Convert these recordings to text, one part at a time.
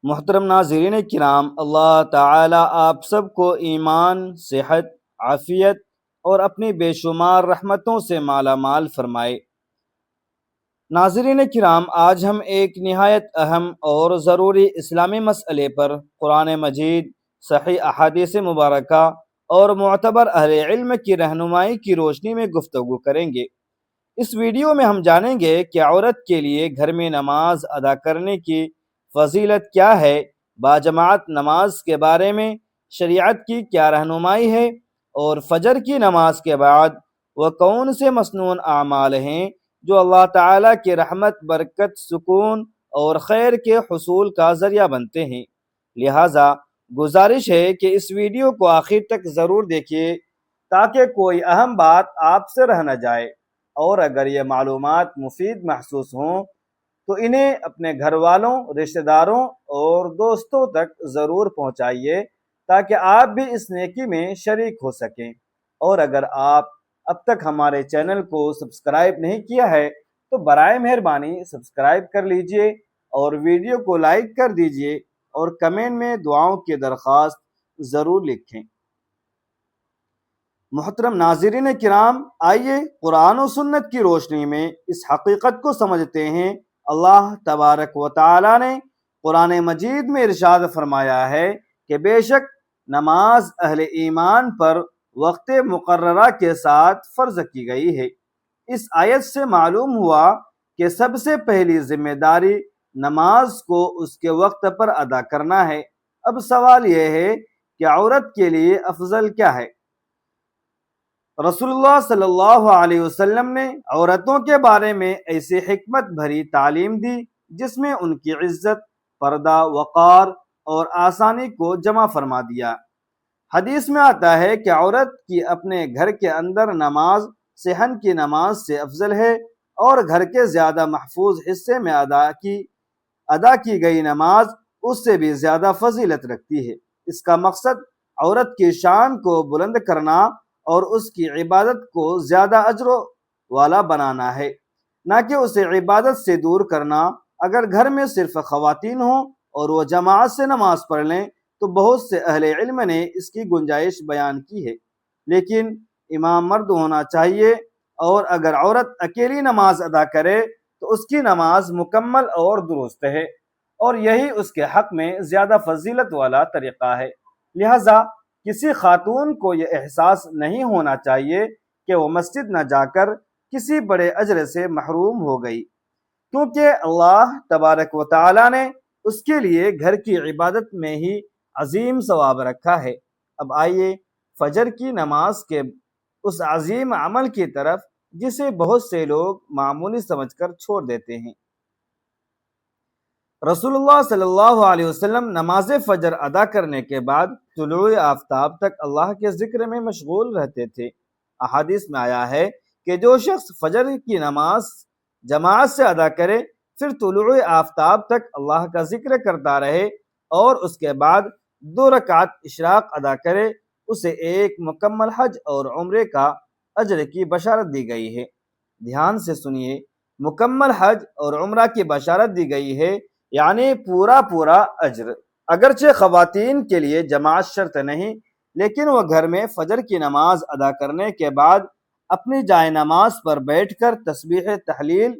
محترم ناظرین کرام، اللہ تعالیٰ آپ سب کو ایمان، صحت، عافیت اور اپنی بے شمار رحمتوں سے مالا مال فرمائے۔ ناظرین کرام، آج ہم ایک نہایت اہم اور ضروری اسلامی مسئلے پر قرآن مجید، صحیح احادیث مبارکہ اور معتبر اہل علم کی رہنمائی کی روشنی میں گفتگو کریں گے۔ اس ویڈیو میں ہم جانیں گے کہ عورت کے لیے گھر میں نماز ادا کرنے کی فضیلت کیا ہے، باجماعت نماز کے بارے میں شریعت کی کیا رہنمائی ہے، اور فجر کی نماز کے بعد وہ کون سے مسنون اعمال ہیں جو اللہ تعالیٰ کی رحمت، برکت، سکون اور خیر کے حصول کا ذریعہ بنتے ہیں۔ لہٰذا گزارش ہے کہ اس ویڈیو کو آخر تک ضرور دیکھیے تاکہ کوئی اہم بات آپ سے رہ نہ جائے، اور اگر یہ معلومات مفید محسوس ہوں تو انہیں اپنے گھر والوں، رشتہ داروں اور دوستوں تک ضرور پہنچائیے تاکہ آپ بھی اس نیکی میں شریک ہو سکیں۔ اور اگر آپ اب تک ہمارے چینل کو سبسکرائب نہیں کیا ہے تو برائے مہربانی سبسکرائب کر لیجئے اور ویڈیو کو لائک کر دیجئے اور کمنٹ میں دعاؤں کی درخواست ضرور لکھیں۔ محترم ناظرین کرام، آئیے قرآن و سنت کی روشنی میں اس حقیقت کو سمجھتے ہیں۔ اللہ تبارک و تعالی نے قرآن مجید میں ارشاد فرمایا ہے کہ بے شک نماز اہل ایمان پر وقت مقررہ کے ساتھ فرض کی گئی ہے۔ اس آیت سے معلوم ہوا کہ سب سے پہلی ذمہ داری نماز کو اس کے وقت پر ادا کرنا ہے۔ اب سوال یہ ہے کہ عورت کے لیے افضل کیا ہے؟ رسول اللہ صلی اللہ علیہ وسلم نے عورتوں کے بارے میں ایسی حکمت بھری تعلیم دی جس میں ان کی عزت، پردہ، وقار اور آسانی کو جمع فرما دیا۔ حدیث میں آتا ہے کہ عورت کی اپنے گھر کے اندر نماز صحن کی نماز سے افضل ہے، اور گھر کے زیادہ محفوظ حصے میں ادا کی گئی نماز اس سے بھی زیادہ فضیلت رکھتی ہے۔ اس کا مقصد عورت کی شان کو بلند کرنا اور اس کی عبادت کو زیادہ اجر والا بنانا ہے، نہ کہ اسے عبادت سے دور کرنا۔ اگر گھر میں صرف خواتین ہوں اور وہ جماعت سے نماز پڑھ لیں تو بہت سے اہل علم نے اس کی گنجائش بیان کی ہے، لیکن امام مرد ہونا چاہیے، اور اگر عورت اکیلی نماز ادا کرے تو اس کی نماز مکمل اور درست ہے، اور یہی اس کے حق میں زیادہ فضیلت والا طریقہ ہے۔ لہٰذا کسی خاتون کو یہ احساس نہیں ہونا چاہیے کہ وہ مسجد نہ جا کر کسی بڑے اجر سے محروم ہو گئی، کیونکہ اللہ تبارک و تعالی نے اس کے لیے گھر کی عبادت میں ہی عظیم ثواب رکھا ہے۔ اب آئیے فجر کی نماز کے اس عظیم عمل کی طرف جسے بہت سے لوگ معمولی سمجھ کر چھوڑ دیتے ہیں۔ رسول اللہ صلی اللہ علیہ وسلم نماز فجر ادا کرنے کے بعد طلوع آفتاب تک اللہ کے ذکر میں مشغول رہتے تھے۔ احادیث میں آیا ہے کہ جو شخص فجر کی نماز جماعت سے ادا کرے پھر طلوع آفتاب تک اللہ کا ذکر کرتا رہے اور اس کے بعد 2 رکعت اشراق ادا کرے، اسے ایک مکمل حج اور عمرے کا اجر کی بشارت دی گئی ہے۔ دھیان سے سنیے، مکمل حج اور عمرہ کی بشارت دی گئی ہے، یعنی پورا اجر۔ اگرچہ خواتین کے لیے جماعت شرط نہیں، لیکن وہ گھر میں فجر کی نماز ادا کرنے کے بعد اپنی جائے نماز پر بیٹھ کر تسبیح، تحلیل،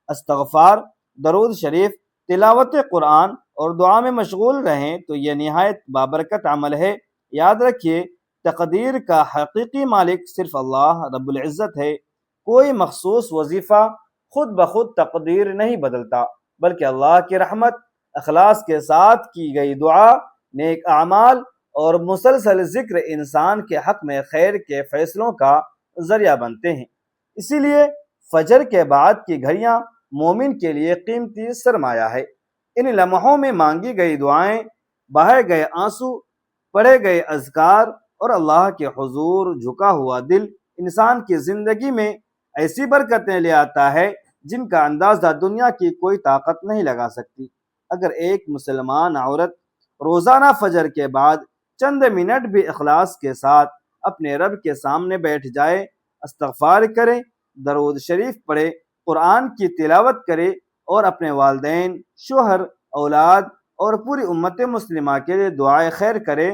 استغفار، درود شریف، تلاوت قرآن اور دعا میں مشغول رہیں تو یہ نہایت بابرکت عمل ہے۔ یاد رکھیے، تقدیر کا حقیقی مالک صرف اللہ رب العزت ہے۔ کوئی مخصوص وظیفہ خود بخود تقدیر نہیں بدلتا، بلکہ اللہ کی رحمت، اخلاص کے ساتھ کی گئی دعا، نیک اعمال اور مسلسل ذکر انسان کے حق میں خیر کے فیصلوں کا ذریعہ بنتے ہیں۔ اسی لیے فجر کے بعد کی گھڑیاں مومن کے لیے قیمتی سرمایہ ہے۔ ان لمحوں میں مانگی گئی دعائیں، بہائے گئے آنسو، پڑھے گئے اذکار اور اللہ کے حضور جھکا ہوا دل انسان کی زندگی میں ایسی برکتیں لے آتا ہے جن کا اندازہ دنیا کی کوئی طاقت نہیں لگا سکتی۔ اگر ایک مسلمان عورت روزانہ فجر کے بعد چند منٹ بھی اخلاص کے ساتھ اپنے رب کے سامنے بیٹھ جائے، استغفار کرے، درود شریف پڑھے، قرآن کی تلاوت کرے اور اپنے والدین، شوہر، اولاد اور پوری امت مسلمہ کے لیے دعائے خیر کرے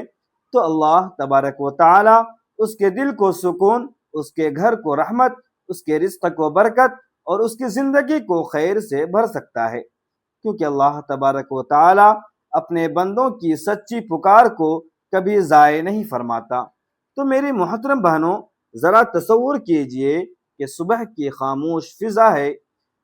تو اللہ تبارک و تعالی اس کے دل کو سکون، اس کے گھر کو رحمت، اس کے رزق کو برکت اور اس کی زندگی کو خیر سے بھر سکتا ہے، کیونکہ اللہ تبارک و تعالی اپنے بندوں کی سچی پکار کو کبھی ضائع نہیں فرماتا۔ تو میری محترم بہنوں، ذرا تصور کیجئے کہ صبح کی خاموش فضا ہے،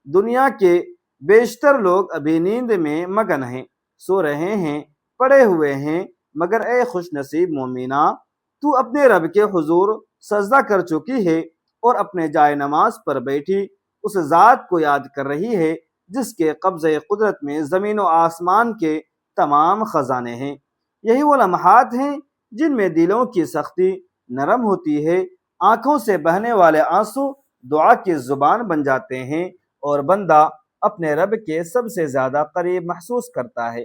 دنیا کے بیشتر لوگ ابھی نیند میں مگن ہیں، سو رہے ہیں، پڑے ہوئے ہیں، مگر اے خوش نصیب مومنہ، تو اپنے رب کے حضور سجدہ کر چکی ہے اور اپنے جائے نماز پر بیٹھی اس ذات کو یاد کر رہی ہے جس کے قبضہ قدرت میں زمین و آسمان کے تمام خزانے ہیں۔ یہی وہ لمحات ہیں جن میں دلوں کی سختی نرم ہوتی ہے، آنکھوں سے بہنے والے آنسو دعا کی زبان بن جاتے ہیں اور بندہ اپنے رب کے سب سے زیادہ قریب محسوس کرتا ہے۔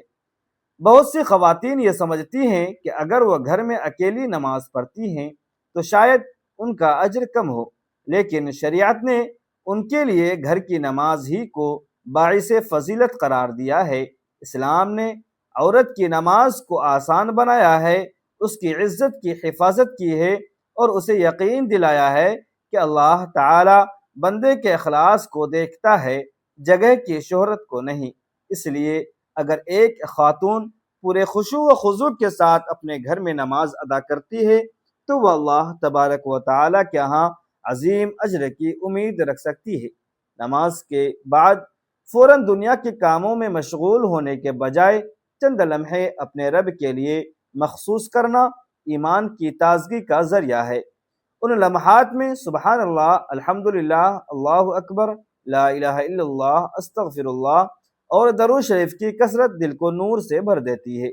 بہت سی خواتین یہ سمجھتی ہیں کہ اگر وہ گھر میں اکیلی نماز پڑھتی ہیں تو شاید ان کا اجر کم ہو، لیکن شریعت نے ان کے لیے گھر کی نماز ہی کو باعث فضیلت قرار دیا ہے۔ اسلام نے عورت کی نماز کو آسان بنایا ہے، اس کی عزت کی حفاظت کی ہے اور اسے یقین دلایا ہے کہ اللہ تعالی بندے کے اخلاص کو دیکھتا ہے، جگہ کی شہرت کو نہیں۔ اس لیے اگر ایک خاتون پورے خشوع و خضوع کے ساتھ اپنے گھر میں نماز ادا کرتی ہے تو وہ اللہ تبارک و تعالی کے ہاں عظیم اجر کی امید رکھ سکتی ہے۔ نماز کے بعد فوراً دنیا کے کاموں میں مشغول ہونے کے بجائے چند لمحے اپنے رب کے لیے مخصوص کرنا ایمان کی تازگی کا ذریعہ ہے۔ ان لمحات میں سبحان اللہ، الحمدللہ، اللہ اکبر، لا الہ الا اللہ، استغفر اللہ اور درود شریف کی کثرت دل کو نور سے بھر دیتی ہے۔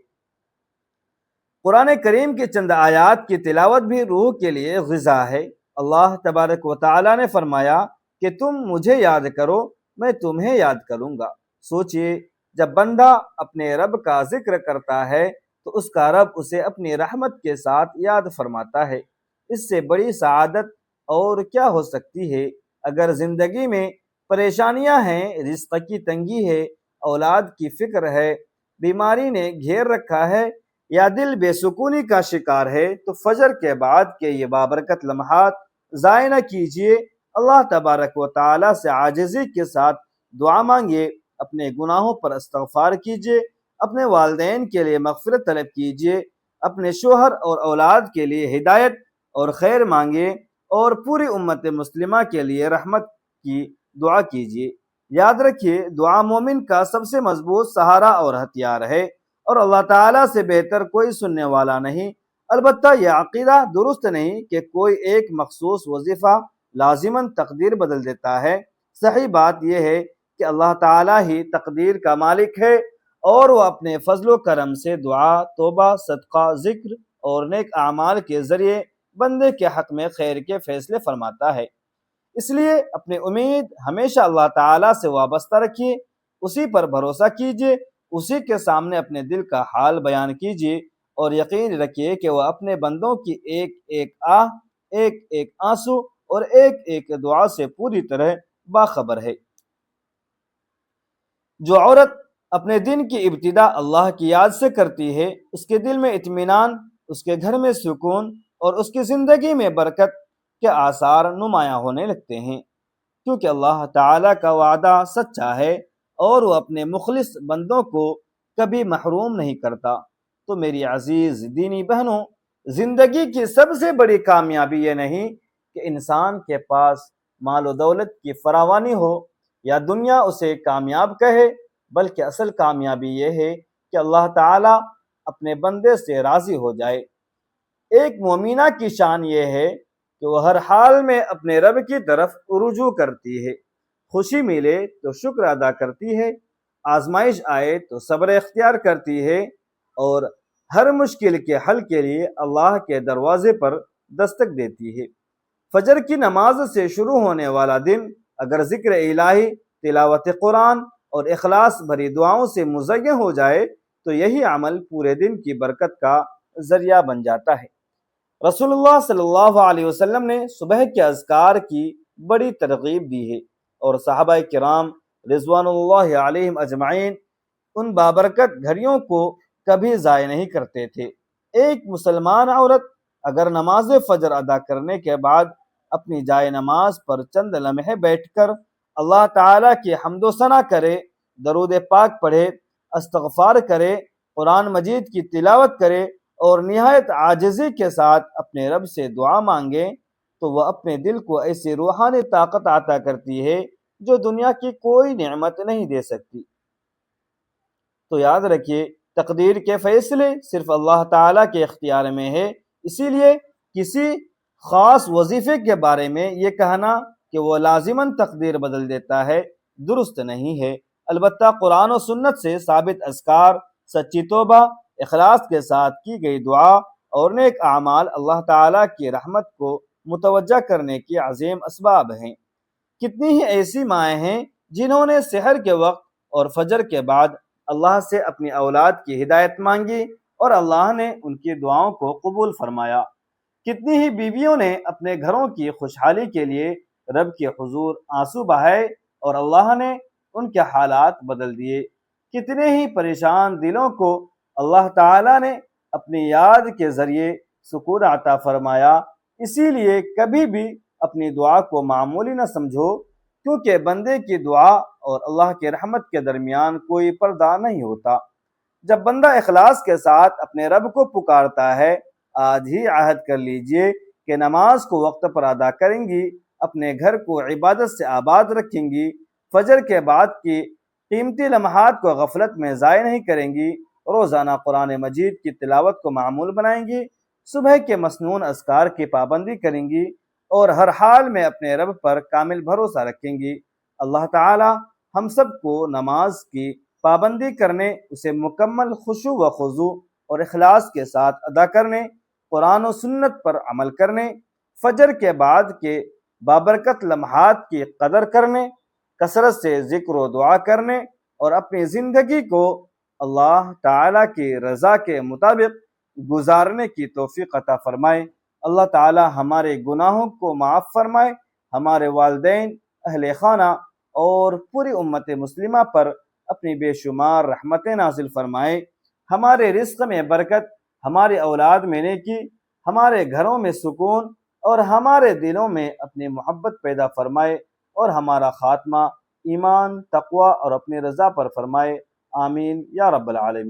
قرآن کریم کی چند آیات کی تلاوت بھی روح کے لیے غذا ہے۔ اللہ تبارک و تعالی نے فرمایا کہ تم مجھے یاد کرو، میں تمہیں یاد کروں گا۔ سوچئے، جب بندہ اپنے رب کا ذکر کرتا ہے تو اس کا رب اسے اپنی رحمت کے ساتھ یاد فرماتا ہے۔ اس سے بڑی سعادت اور کیا ہو سکتی ہے؟ اگر زندگی میں پریشانیاں ہیں، رزق کی تنگی ہے، اولاد کی فکر ہے، بیماری نے گھیر رکھا ہے یا دل بے سکونی کا شکار ہے تو فجر کے بعد کے یہ بابرکت لمحات ضائع نہ کیجیے۔ اللہ تبارک و تعالی سے عاجزی کے ساتھ دعا مانگیے، اپنے گناہوں پر استغفار کیجیے، اپنے والدین کے لیے مغفرت طلب کیجیے، اپنے شوہر اور اولاد کے لیے ہدایت اور خیر مانگیے اور پوری امت مسلمہ کے لیے رحمت کی دعا کیجیے۔ یاد رکھیے، دعا مومن کا سب سے مضبوط سہارا اور ہتھیار ہے اور اللہ تعالیٰ سے بہتر کوئی سننے والا نہیں۔ البتہ یہ عقیدہ درست نہیں کہ کوئی ایک مخصوص وظیفہ لازماً تقدیر بدل دیتا ہے۔ صحیح بات یہ ہے کہ اللہ تعالیٰ ہی تقدیر کا مالک ہے اور وہ اپنے فضل و کرم سے دعا، توبہ، صدقہ، ذکر اور نیک اعمال کے ذریعے بندے کے حق میں خیر کے فیصلے فرماتا ہے۔ اس لیے اپنی امید ہمیشہ اللہ تعالیٰ سے وابستہ رکھیے، اسی پر بھروسہ کیجیے، اسی کے سامنے اپنے دل کا حال بیان کیجیے اور یقین رکھیے کہ وہ اپنے بندوں کی ایک ایک آہ، ایک ایک آنسو اور ایک ایک دعا سے پوری طرح باخبر ہے۔ جو عورت اپنے دن کی ابتدا اللہ کی یاد سے کرتی ہے، اس کے دل میں اطمینان، اس کے گھر میں سکون اور اس کی زندگی میں برکت کے آثار نمایاں ہونے لگتے ہیں، کیونکہ اللہ تعالیٰ کا وعدہ سچا ہے اور وہ اپنے مخلص بندوں کو کبھی محروم نہیں کرتا۔ تو میری عزیز دینی بہنوں، زندگی کی سب سے بڑی کامیابی یہ نہیں کہ انسان کے پاس مال و دولت کی فراوانی ہو یا دنیا اسے کامیاب کہے، بلکہ اصل کامیابی یہ ہے کہ اللہ تعالیٰ اپنے بندے سے راضی ہو جائے۔ ایک مومنہ کی شان یہ ہے کہ وہ ہر حال میں اپنے رب کی طرف رجوع کرتی ہے، خوشی ملے تو شکر ادا کرتی ہے، آزمائش آئے تو صبر اختیار کرتی ہے اور ہر مشکل کے حل کے لیے اللہ کے دروازے پر دستک دیتی ہے۔ فجر کی نماز سے شروع ہونے والا دن اگر ذکر الہی، تلاوت قرآن اور اخلاص بھری دعاؤں سے مزین ہو جائے تو یہی عمل پورے دن کی برکت کا ذریعہ بن جاتا ہے۔ رسول اللہ صلی اللہ علیہ وسلم نے صبح کے اذکار کی بڑی ترغیب دی ہے اور صحابہ کرام رضوان اللہ علیہم اجمعین ان بابرکت گھڑیوں کو کبھی ضائع نہیں کرتے تھے۔ ایک مسلمان عورت اگر نماز فجر ادا کرنے کے بعد اپنی جائے نماز پر چند لمحے بیٹھ کر اللہ تعالیٰ کی حمد و ثنا کرے، درود پاک پڑھے، استغفار کرے، قرآن مجید کی تلاوت کرے اور نہایت عاجزی کے ساتھ اپنے رب سے دعا مانگے، تو وہ اپنے دل کو ایسی روحانی طاقت عطا کرتی ہے جو دنیا کی کوئی نعمت نہیں دے سکتی۔ تو یاد رکھیے، تقدیر کے فیصلے صرف اللہ تعالیٰ کے اختیار میں ہے، اسی لیے کسی خاص وظیفے کے بارے میں یہ کہنا کہ وہ لازماً تقدیر بدل دیتا ہے درست نہیں ہے۔ البتہ قرآن و سنت سے ثابت اذکار، سچی توبہ، اخلاص کے ساتھ کی گئی دعا اور نیک اعمال اللہ تعالیٰ کی رحمت کو متوجہ کرنے کی عظیم اسباب ہیں۔ کتنی ہی ایسی مائیں ہیں جنہوں نے سحر کے وقت اور فجر کے بعد اللہ سے اپنی اولاد کی ہدایت مانگی اور اللہ نے ان کی دعاؤں کو قبول فرمایا۔ کتنی ہی بیویوں نے اپنے گھروں کی خوشحالی کے لیے رب کے حضور آنسو بہائے اور اللہ نے ان کے حالات بدل دیے۔ کتنے ہی پریشان دلوں کو اللہ تعالیٰ نے اپنی یاد کے ذریعے سکون عطا فرمایا۔ اسی لیے کبھی بھی اپنی دعا کو معمولی نہ سمجھو، کیونکہ بندے کی دعا اور اللہ کی رحمت کے درمیان کوئی پردہ نہیں ہوتا۔ جب بندہ اخلاص کے ساتھ اپنے رب کو پکارتا ہے، آج ہی عہد کر لیجئے کہ نماز کو وقت پر ادا کریں گی، اپنے گھر کو عبادت سے آباد رکھیں گی، فجر کے بعد کی قیمتی لمحات کو غفلت میں ضائع نہیں کریں گی، روزانہ قرآن مجید کی تلاوت کو معمول بنائیں گی، صبح کے مسنون اذکار کی پابندی کریں گی اور ہر حال میں اپنے رب پر کامل بھروسہ رکھیں گی۔ اللہ تعالی ہم سب کو نماز کی پابندی کرنے، اسے مکمل خشوع و خضوع اور اخلاص کے ساتھ ادا کرنے، قرآن و سنت پر عمل کرنے، فجر کے بعد کے بابرکت لمحات کی قدر کرنے، کثرت سے ذکر و دعا کرنے اور اپنی زندگی کو اللہ تعالیٰ کی رضا کے مطابق گزارنے کی توفیق عطا فرمائے۔ اللہ تعالی ہمارے گناہوں کو معاف فرمائے، ہمارے والدین، اہل خانہ اور پوری امت مسلمہ پر اپنی بے شمار رحمتیں نازل فرمائے، ہمارے رزق میں برکت، ہماری اولاد میں نیکی، ہمارے گھروں میں سکون اور ہمارے دلوں میں اپنی محبت پیدا فرمائے اور ہمارا خاتمہ ایمان، تقوی اور اپنی رضا پر فرمائے۔ آمین یا رب العالمین۔